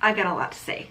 I got a lot to say.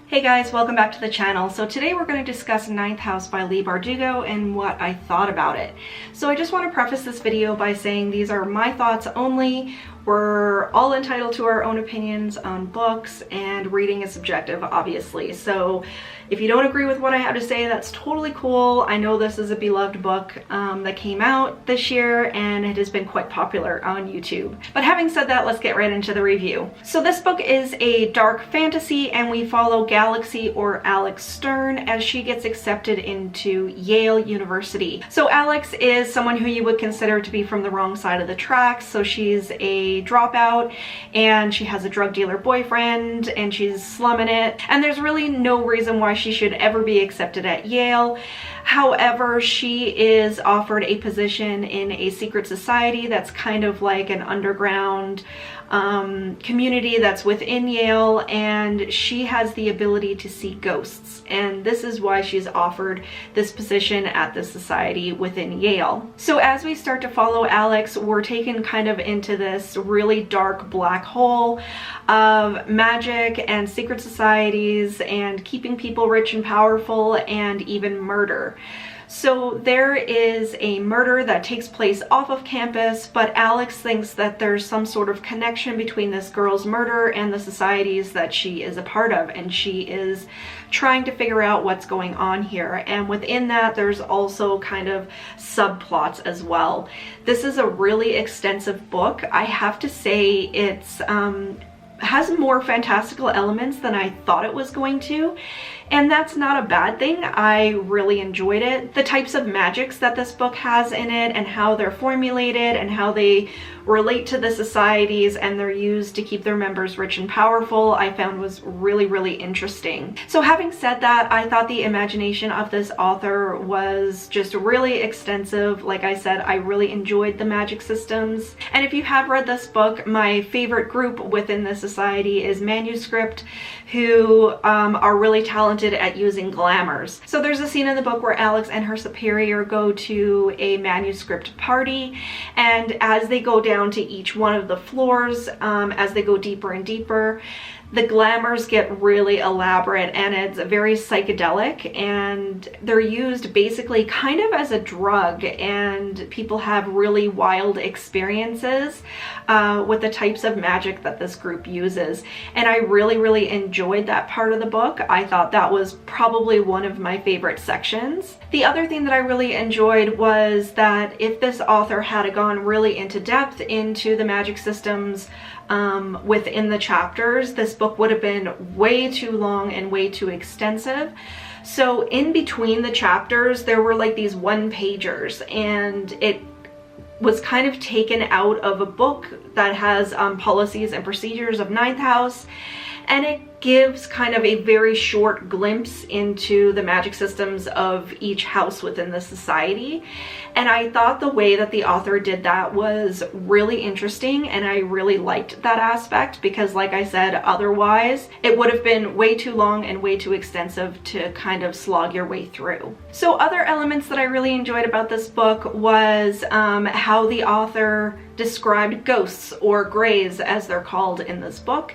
Hey guys, welcome back to the channel. So today we're going to discuss Ninth House by Leigh Bardugo and what I thought about it. So I just want to preface this video by saying these are my thoughts only. We're all entitled to our own opinions on books, and reading is subjective, obviously. So if you don't agree with what I have to say, that's totally cool. I know this is a beloved book that came out this year, and it has been quite popular on YouTube. But having said that, let's get right into the review. So this book is a dark fantasy, and we follow Galaxy, or Alex Stern, as she gets accepted into Yale University. So Alex is someone who you would consider to be from the wrong side of the tracks. So she's a dropout, and she has a drug dealer boyfriend, and she's slumming it, and there's really no reason why she should ever be accepted at Yale. However, she is offered a position in a secret society that's kind of like an underground community that's within Yale, and she has the ability to see ghosts, and this is why she's offered this position at the society within Yale. So as we start to follow Alex, we're taken kind of into this really dark black hole of magic and secret societies and keeping people rich and powerful, and even murder. So there is a murder that takes place off of campus, but Alex thinks that there's some sort of connection between this girl's murder and the societies that she is a part of, and she is trying to figure out what's going on here. And within that, there's also kind of subplots as well. This is a really extensive book. I have to say it's has more fantastical elements than I thought it was going to, and that's not a bad thing. I really enjoyed it. The types of magics that this book has in it, and how they're formulated, and how they relate to the societies, and they're used to keep their members rich and powerful, I found was really, really interesting. So having said that, I thought the imagination of this author was just really extensive. Like I said, I really enjoyed the magic systems. And if you have read this book, my favorite group within the society is Manuscript, who are really talented at using glamours. So there's a scene in the book where Alex and her superior go to a manuscript party, and as they go down to each one of the floors, as they go deeper and deeper, the glamours get really elaborate, and it's very psychedelic, and they're used basically kind of as a drug, and people have really wild experiences with the types of magic that this group uses. And I really, really enjoyed that part of the book. I thought that was probably one of my favorite sections. The other thing that I really enjoyed was that if this author had gone really into depth into the magic systems within the chapters, this book would have been way too long and way too extensive. So in between the chapters, there were like these one-pagers, and it was kind of taken out of a book that has policies and procedures of Ninth House, and it gives kind of a very short glimpse into the magic systems of each house within the society. And I thought the way that the author did that was really interesting, and I really liked that aspect, because like I said, otherwise it would have been way too long and way too extensive to kind of slog your way through. So other elements that I really enjoyed about this book was how the author described ghosts, or greys as they're called in this book.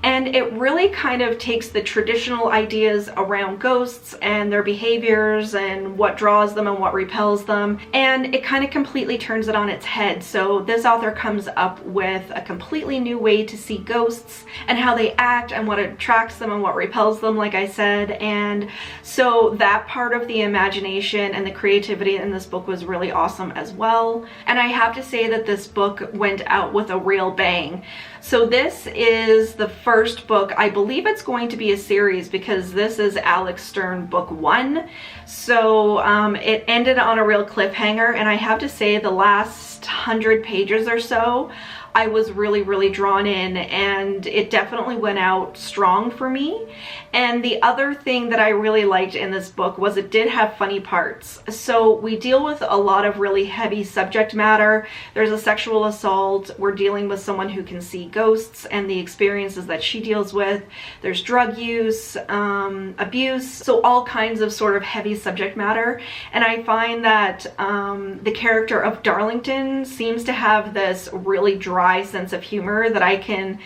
And it really kind of takes the traditional ideas around ghosts and their behaviors and what draws them and what repels them, and it kind of completely turns it on its head. So this author comes up with a completely new way to see ghosts and how they act and what attracts them and what repels them, like I said. And so that part of the imagination and the creativity in this book was really awesome as well. And I have to say that this book went out with a real bang. So this is the first book, I believe it's going to be a series, because this is Alex Stern book 1. So it ended on a real cliffhanger, and I have to say the last 100 pages or so, I was really, really drawn in, and it definitely went out strong for me. And the other thing that I really liked in this book was it did have funny parts. So we deal with a lot of really heavy subject matter. There's a sexual assault. We're dealing with someone who can see ghosts and the experiences that she deals with. There's drug use, abuse, so all kinds of sort of heavy subject matter. And I find that the character of Darlington seems to have this really dry sense of humor that I can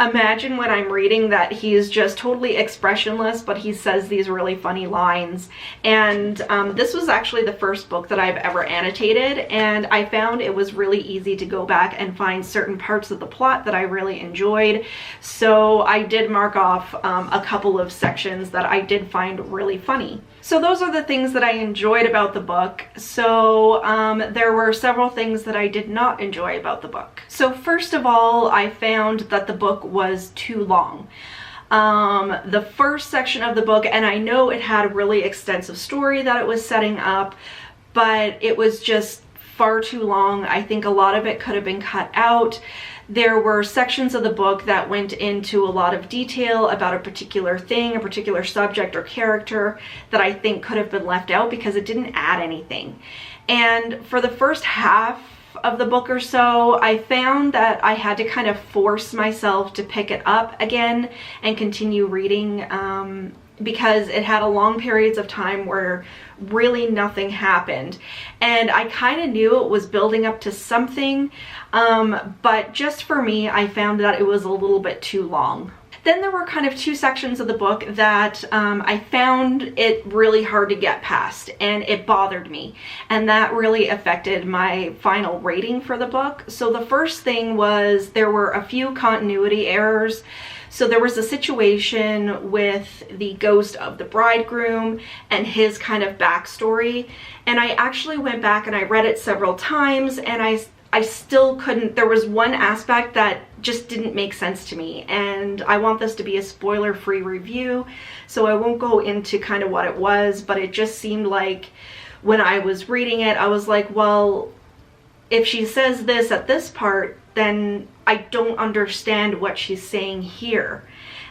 imagine when I'm reading, that he is just totally expressionless, but he says these really funny lines. And this was actually the first book that I've ever annotated, and I found it was really easy to go back and find certain parts of the plot that I really enjoyed. So I did mark off a couple of sections that I did find really funny. So those are the things that I enjoyed about the book. So there were several things that I did not enjoy about the book. So first of all, I found that the book was too long. The first section of the book, and I know it had a really extensive story that it was setting up, but it was just far too long. I think a lot of it could have been cut out. There were sections of the book that went into a lot of detail about a particular thing, a particular subject or character that I think could have been left out because it didn't add anything. And for the first half of the book or so, I found that I had to kind of force myself to pick it up again and continue reading because it had a long periods of time where really nothing happened. And I kind of knew it was building up to something, but just for me, I found that it was a little bit too long. Then there were kind of two sections of the book that I found it really hard to get past, and it bothered me, and that really affected my final rating for the book. So the first thing was there were a few continuity errors. So there was a situation with the ghost of the bridegroom and his kind of backstory, and I actually went back and I read it several times, and I still couldn't, there was one aspect that just didn't make sense to me, and I want this to be a spoiler-free review, so I won't go into kind of what it was, but it just seemed like when I was reading it, I was like, well, if she says this at this part, then I don't understand what she's saying here.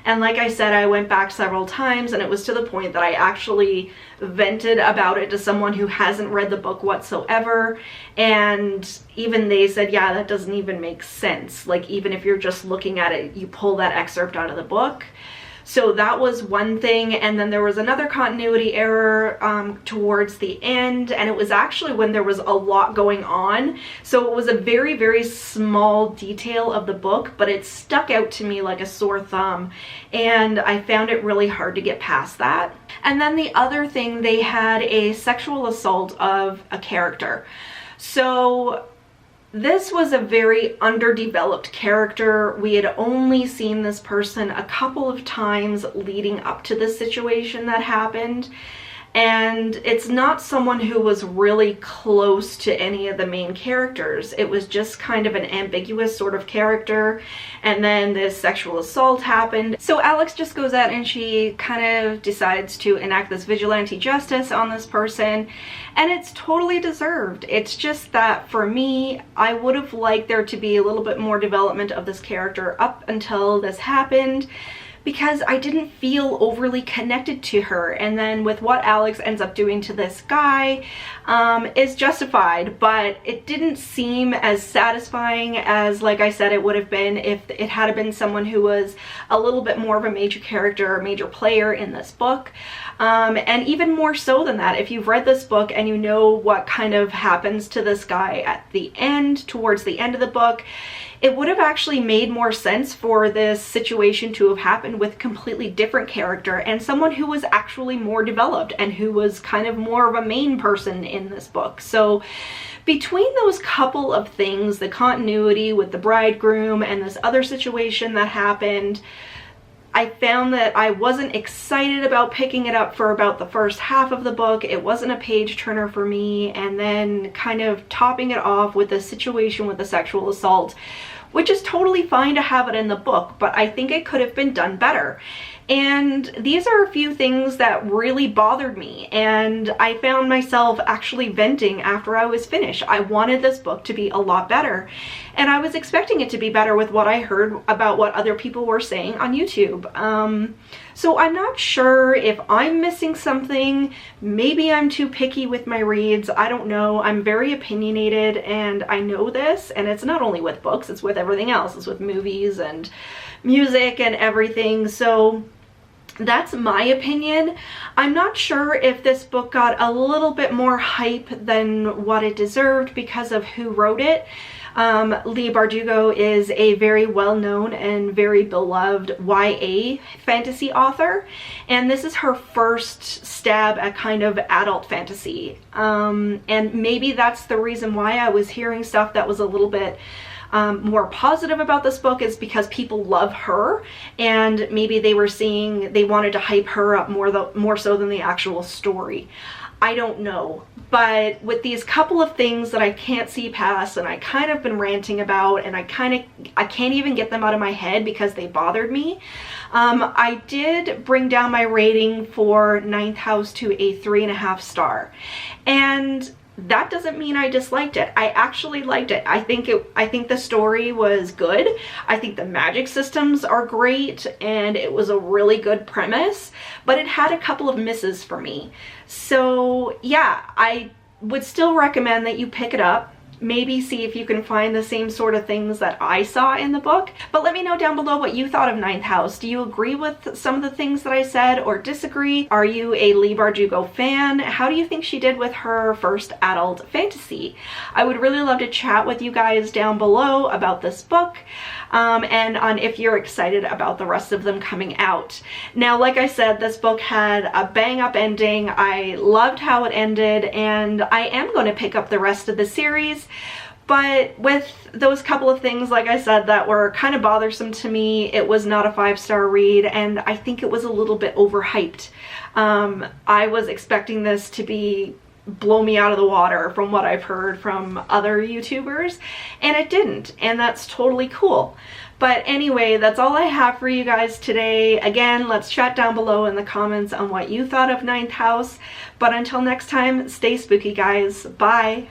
And like I said, I went back several times, and it was to the point that I actually vented about it to someone who hasn't read the book whatsoever, and even they said, yeah, that doesn't even make sense. Like, even if you're just looking at it, you pull that excerpt out of the book. So that was one thing, and then there was another continuity error towards the end, and it was actually when there was a lot going on. So it was a very, very small detail of the book, but it stuck out to me like a sore thumb, and I found it really hard to get past that. And then the other thing, they had a sexual assault of a character. So this was a very underdeveloped character. We had only seen this person a couple of times leading up to this situation that happened. And it's not someone who was really close to any of the main characters. It was just kind of an ambiguous sort of character. And then this sexual assault happened. So Alex just goes out and she kind of decides to enact this vigilante justice on this person. And it's totally deserved. It's just that for me, I would have liked there to be a little bit more development of this character up until this happened, because I didn't feel overly connected to her. And then with what Alex ends up doing to this guy is justified, but it didn't seem as satisfying as, like I said, it would have been if it had been someone who was a little bit more of a major character or major player in this book. And even more so than that, if you've read this book and you know what kind of happens to this guy at the end, towards the end of the book, it would have actually made more sense for this situation to have happened with a completely different character and someone who was actually more developed and who was kind of more of a main person in this book. So between those couple of things, the continuity with the bridegroom and this other situation that happened, I found that I wasn't excited about picking it up for about the first half of the book. It wasn't a page turner for me, and then kind of topping it off with the situation with the sexual assault, which is totally fine to have it in the book, but I think it could have been done better. And these are a few things that really bothered me, and I found myself actually venting after I was finished. I wanted this book to be a lot better, and I was expecting it to be better with what I heard about what other people were saying on YouTube. So I'm not sure if I'm missing something. Maybe I'm too picky with my reads. I don't know. I'm very opinionated, and I know this, and it's not only with books, it's with everything else. It's with movies and music and everything. So that's my opinion. I'm not sure if this book got a little bit more hype than what it deserved because of who wrote it. Leigh Bardugo is a very well-known and very beloved YA fantasy author, and this is her first stab at kind of adult fantasy. And maybe that's the reason why I was hearing stuff that was a little bit more positive about this book, is because people love her, and maybe they were seeing, they wanted to hype her up more so than the actual story. I don't know, but with these couple of things that I can't see past and I kind of been ranting about, and I can't even get them out of my head because they bothered me, I did bring down my rating for Ninth House to a 3.5 star. And that doesn't mean I disliked it. I actually liked it. I think the story was good. I think the magic systems are great, and it was a really good premise, but it had a couple of misses for me. So yeah, I would still recommend that you pick it up. Maybe see if you can find the same sort of things that I saw in the book. But let me know down below what you thought of Ninth House. Do you agree with some of the things that I said or disagree? Are you a Leigh Bardugo fan? How do you think she did with her first adult fantasy? I would really love to chat with you guys down below about this book, and on if you're excited about the rest of them coming out. Now, like I said, this book had a bang-up ending. I loved how it ended, and I am going to pick up the rest of the series. But with those couple of things, like I said, that were kind of bothersome to me, it was not a 5-star read, and I think it was a little bit overhyped. I was expecting this to be blow me out of the water from what I've heard from other YouTubers, and it didn't, and that's totally cool. But anyway, that's all I have for you guys today. Again, let's chat down below in the comments on what you thought of Ninth House. But until next time, stay spooky, guys. Bye.